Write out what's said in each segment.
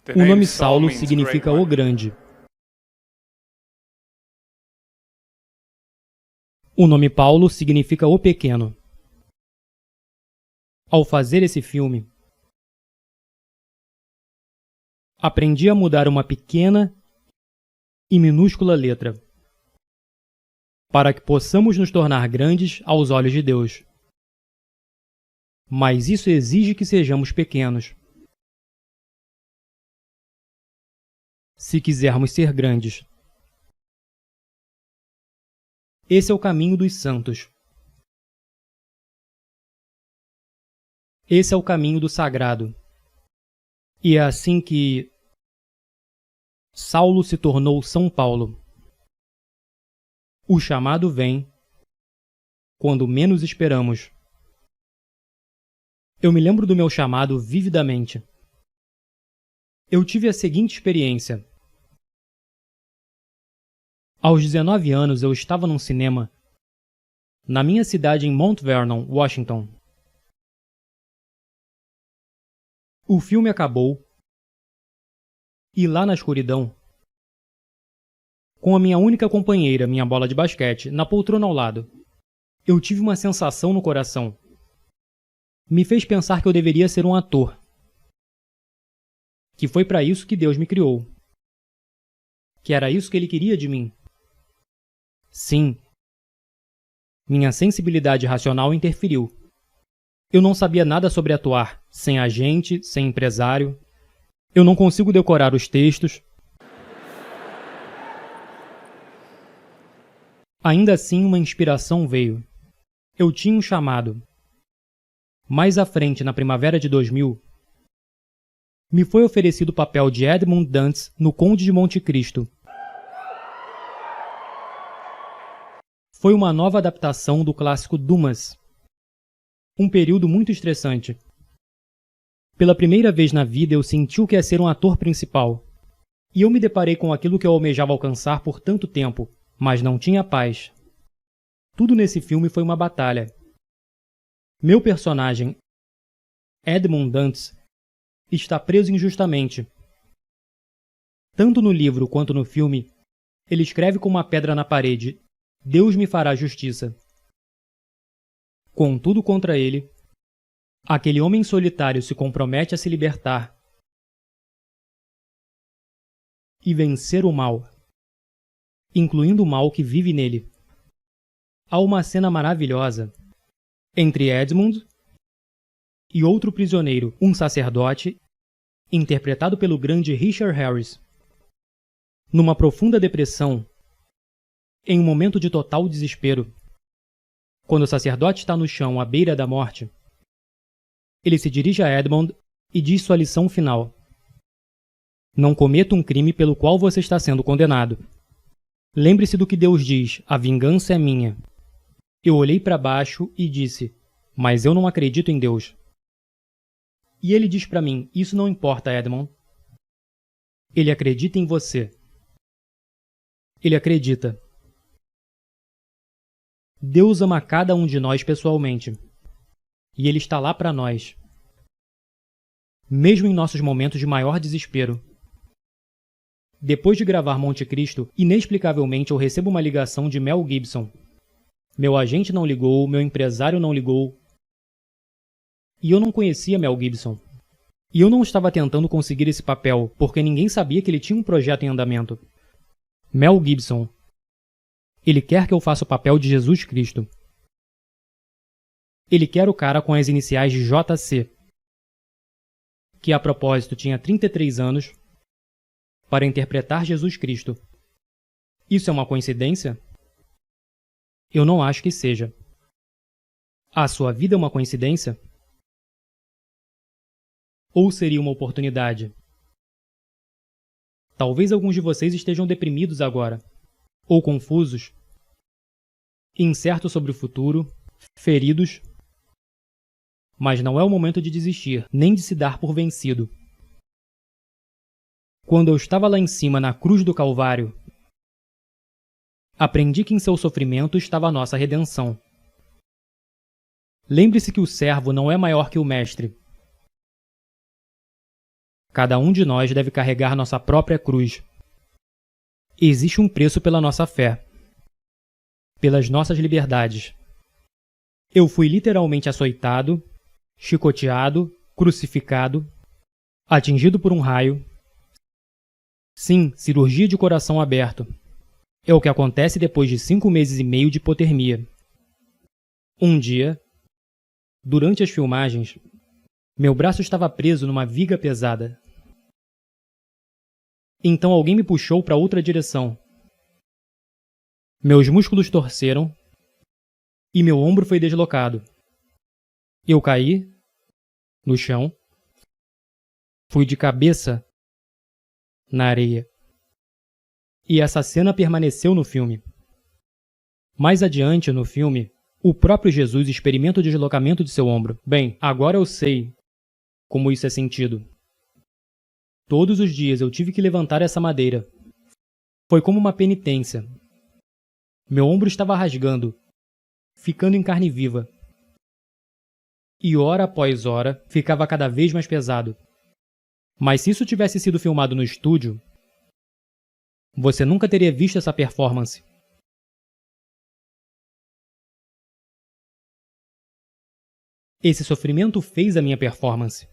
O nome Saulo significa o grande. O nome Paulo significa o pequeno. Ao fazer esse filme, aprendi a mudar uma pequena e minúscula letra, para que possamos nos tornar grandes aos olhos de Deus. Mas isso exige que sejamos pequenos, se quisermos ser grandes. Esse é o caminho dos santos. Esse é o caminho do sagrado. E é assim que Saulo se tornou São Paulo. O chamado vem quando menos esperamos. Eu me lembro do meu chamado vividamente. Eu tive a seguinte experiência. Aos 19 anos eu estava num cinema na minha cidade em Mount Vernon, Washington. O filme acabou e lá na escuridão, com a minha única companheira, minha bola de basquete, na poltrona ao lado, eu tive uma sensação no coração. Me fez pensar que eu deveria ser um ator. Que foi para isso que Deus me criou. Que era isso que Ele queria de mim. Sim. Minha sensibilidade racional interferiu. Eu não sabia nada sobre atuar, sem agente, sem empresário. Eu não consigo decorar os textos. Ainda assim, uma inspiração veio. Eu tinha um chamado. Mais à frente, na primavera de 2000, me foi oferecido o papel de Edmund Dantes no Conde de Monte Cristo. Foi uma nova adaptação do clássico Dumas. Um período muito estressante. Pela primeira vez na vida eu senti o que é ser um ator principal. E eu me deparei com aquilo que eu almejava alcançar por tanto tempo, mas não tinha paz. Tudo nesse filme foi uma batalha. Meu personagem, Edmund Dantes, está preso injustamente. Tanto no livro quanto no filme, ele escreve com uma pedra na parede: Deus me fará justiça. Com tudo contra ele, aquele homem solitário se compromete a se libertar e vencer o mal, incluindo o mal que vive nele. Há uma cena maravilhosa entre Edmund e outro prisioneiro, um sacerdote, interpretado pelo grande Richard Harris. Numa profunda depressão, em um momento de total desespero, quando o sacerdote está no chão à beira da morte, ele se dirige a Edmund e diz sua lição final: Não cometa um crime pelo qual você está sendo condenado. Lembre-se do que Deus diz: a vingança é minha. Eu olhei para baixo e disse: mas eu não acredito em Deus. E ele diz para mim: isso não importa, Edmund. Ele acredita em você. Ele acredita. Deus ama cada um de nós pessoalmente. E Ele está lá para nós. Mesmo em nossos momentos de maior desespero. Depois de gravar Monte Cristo, inexplicavelmente eu recebo uma ligação de Mel Gibson. Meu agente não ligou, meu empresário não ligou. E eu não conhecia Mel Gibson. E eu não estava tentando conseguir esse papel, porque ninguém sabia que ele tinha um projeto em andamento. Mel Gibson. Ele quer que eu faça o papel de Jesus Cristo. Ele quer o cara com as iniciais de JC, que a propósito tinha 33 anos, para interpretar Jesus Cristo. Isso é uma coincidência? Eu não acho que seja. A sua vida é uma coincidência? Ou seria uma oportunidade? Talvez alguns de vocês estejam deprimidos agora, ou confusos, incertos sobre o futuro, feridos. Mas não é o momento de desistir, nem de se dar por vencido. Quando eu estava lá em cima na cruz do Calvário, aprendi que em seu sofrimento estava a nossa redenção. Lembre-se que o servo não é maior que o mestre. Cada um de nós deve carregar nossa própria cruz. Existe um preço pela nossa fé, pelas nossas liberdades. Eu fui literalmente açoitado, chicoteado, crucificado, atingido por um raio. Sim, cirurgia de coração aberto. É o que acontece depois de 5 meses e meio de hipotermia. Um dia, durante as filmagens, meu braço estava preso numa viga pesada. Então alguém me puxou para outra direção. Meus músculos torceram e meu ombro foi deslocado. Eu caí no chão, fui de cabeça na areia. E essa cena permaneceu no filme. Mais adiante, no filme, o próprio Jesus experimenta o deslocamento de seu ombro. Bem, agora eu sei como isso é sentido. Todos os dias eu tive que levantar essa madeira. Foi como uma penitência. Meu ombro estava rasgando, ficando em carne viva. E hora após hora, ficava cada vez mais pesado. Mas se isso tivesse sido filmado no estúdio, você nunca teria visto essa performance. Esse sofrimento fez a minha performance.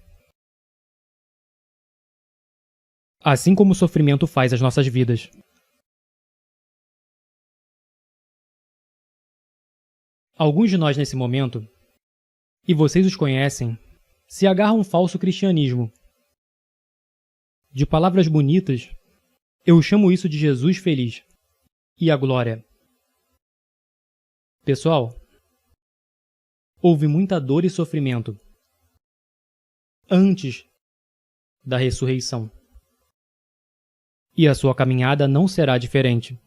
Assim como o sofrimento faz as nossas vidas. Alguns de nós nesse momento, e vocês os conhecem, se agarram a um falso cristianismo. De palavras bonitas, eu chamo isso de Jesus feliz e a glória. Pessoal, houve muita dor e sofrimento antes da ressurreição. E a sua caminhada não será diferente.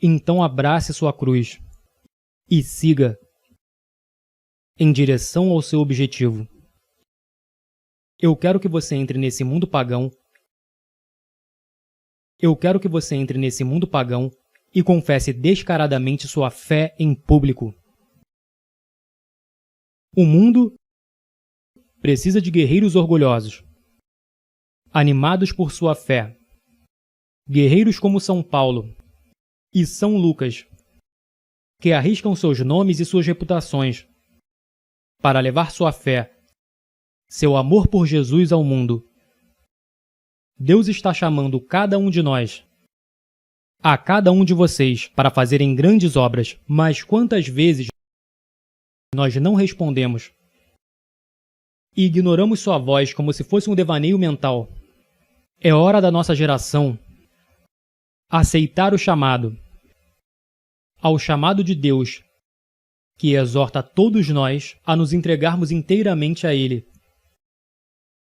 Então abrace sua cruz e siga em direção ao seu objetivo. Eu quero que você entre nesse mundo pagão. Eu quero que você entre nesse mundo pagão e confesse descaradamente sua fé em público. O mundo precisa de guerreiros orgulhosos, animados por sua fé. Guerreiros como São Paulo e São Lucas, que arriscam seus nomes e suas reputações para levar sua fé, seu amor por Jesus ao mundo. Deus está chamando cada um de nós, a cada um de vocês, para fazerem grandes obras, mas quantas vezes nós não respondemos e ignoramos sua voz como se fosse um devaneio mental? É hora da nossa geração aceitar o chamado, ao chamado de Deus, que exorta todos nós a nos entregarmos inteiramente a Ele,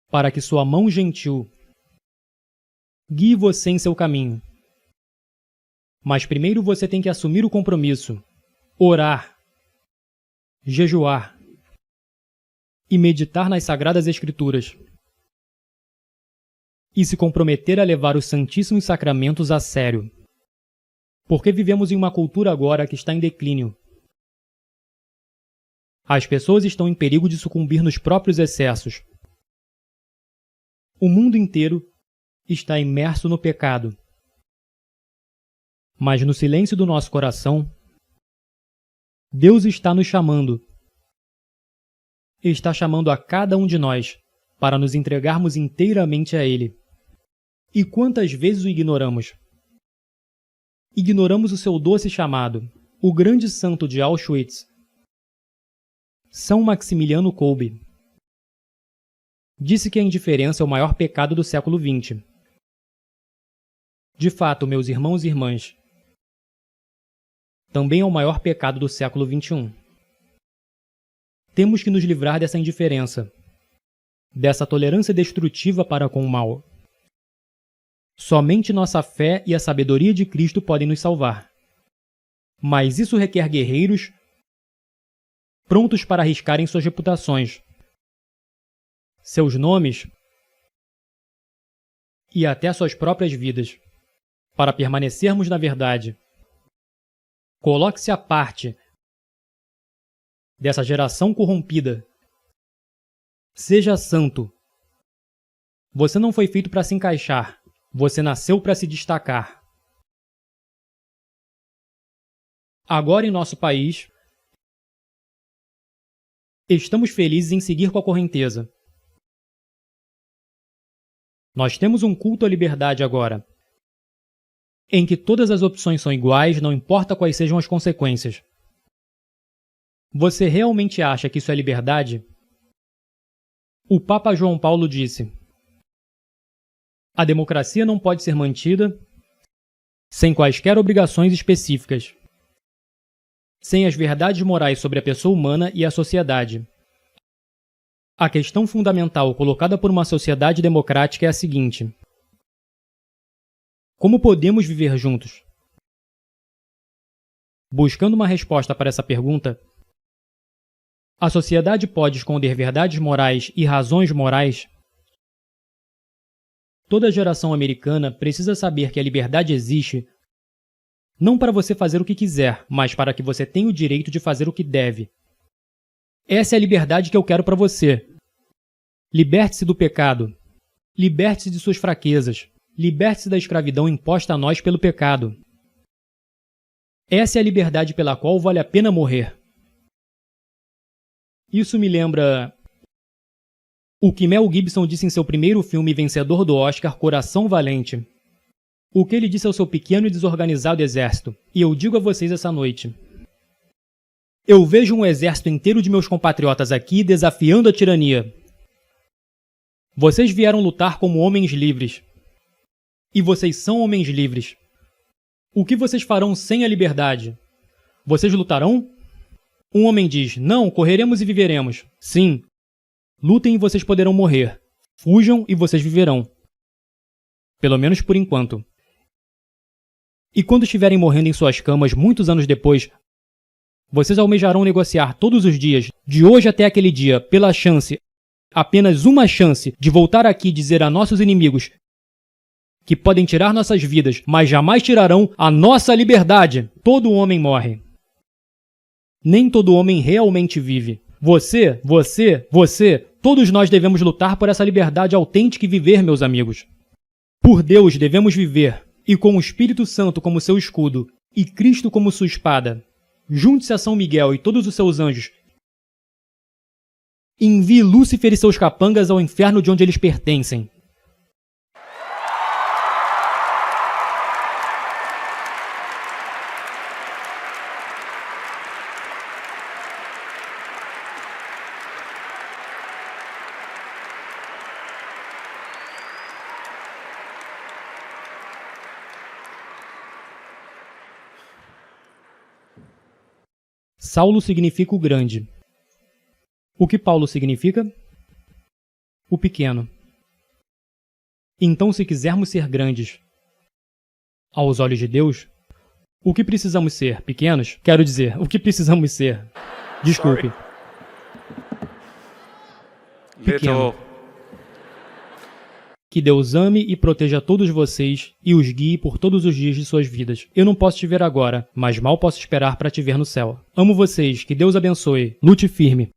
para que sua mão gentil guie você em seu caminho. Mas primeiro você tem que assumir o compromisso, orar, jejuar e meditar nas Sagradas Escrituras, e se comprometer a levar os Santíssimos Sacramentos a sério. Porque vivemos em uma cultura agora que está em declínio. As pessoas estão em perigo de sucumbir nos próprios excessos. O mundo inteiro está imerso no pecado. Mas no silêncio do nosso coração, Deus está nos chamando. Está chamando a cada um de nós para nos entregarmos inteiramente a Ele. E quantas vezes o ignoramos? Ignoramos o seu doce chamado. O grande santo de Auschwitz, São Maximiliano Kolbe, disse que a indiferença é o maior pecado do século XX. De fato, meus irmãos e irmãs, também é o maior pecado do século XXI. Temos que nos livrar dessa indiferença, dessa tolerância destrutiva para com o mal. Somente nossa fé e a sabedoria de Cristo podem nos salvar. Mas isso requer guerreiros prontos para arriscarem suas reputações, seus nomes e até suas próprias vidas, para permanecermos na verdade. Coloque-se à parte dessa geração corrompida. Seja santo Você não foi feito para se encaixar. Você nasceu para se destacar. Agora em nosso país, estamos felizes em seguir com a correnteza. Nós temos um culto à liberdade agora, em que todas as opções são iguais, não importa quais sejam as consequências. Você realmente acha que isso é liberdade? O Papa João Paulo disse: a democracia não pode ser mantida sem quaisquer obrigações específicas, sem as verdades morais sobre a pessoa humana e a sociedade. A questão fundamental colocada por uma sociedade democrática é a seguinte: como podemos viver juntos? Buscando uma resposta para essa pergunta, a sociedade pode esconder verdades morais e razões morais? Toda geração americana precisa saber que a liberdade existe não para você fazer o que quiser, mas para que você tenha o direito de fazer o que deve. Essa é a liberdade que eu quero para você. Liberte-se do pecado. Liberte-se de suas fraquezas. Liberte-se da escravidão imposta a nós pelo pecado. Essa é a liberdade pela qual vale a pena morrer. Isso me lembra o que Mel Gibson disse em seu primeiro filme vencedor do Oscar, Coração Valente. O que ele disse ao seu pequeno e desorganizado exército, e eu digo a vocês essa noite. Eu vejo um exército inteiro de meus compatriotas aqui desafiando a tirania. Vocês vieram lutar como homens livres. E vocês são homens livres. O que vocês farão sem a liberdade? Vocês lutarão? Um homem diz: não, correremos e viveremos. Sim. Lutem e vocês poderão morrer. Fujam e vocês viverão. Pelo menos por enquanto. E quando estiverem morrendo em suas camas muitos anos depois, vocês almejarão negociar todos os dias, de hoje até aquele dia, pela chance, apenas uma chance, de voltar aqui e dizer a nossos inimigos que podem tirar nossas vidas, mas jamais tirarão a nossa liberdade. Todo homem morre. Nem todo homem realmente vive. Você, todos nós devemos lutar por essa liberdade autêntica e viver, meus amigos. Por Deus devemos viver, e com o Espírito Santo como seu escudo, e Cristo como sua espada. Junte-se a São Miguel e todos os seus anjos. Envie Lúcifer e seus capangas ao inferno de onde eles pertencem. Saulo significa o grande. O que Paulo significa? O pequeno. Então, se quisermos ser grandes, aos olhos de Deus, o que precisamos ser? Pequenos? Quero dizer, o que precisamos ser? Desculpe. Pequeno. Que Deus ame e proteja todos vocês e os guie por todos os dias de suas vidas. Eu não posso te ver agora, mas mal posso esperar para te ver no céu. Amo vocês, que Deus abençoe. Lute firme.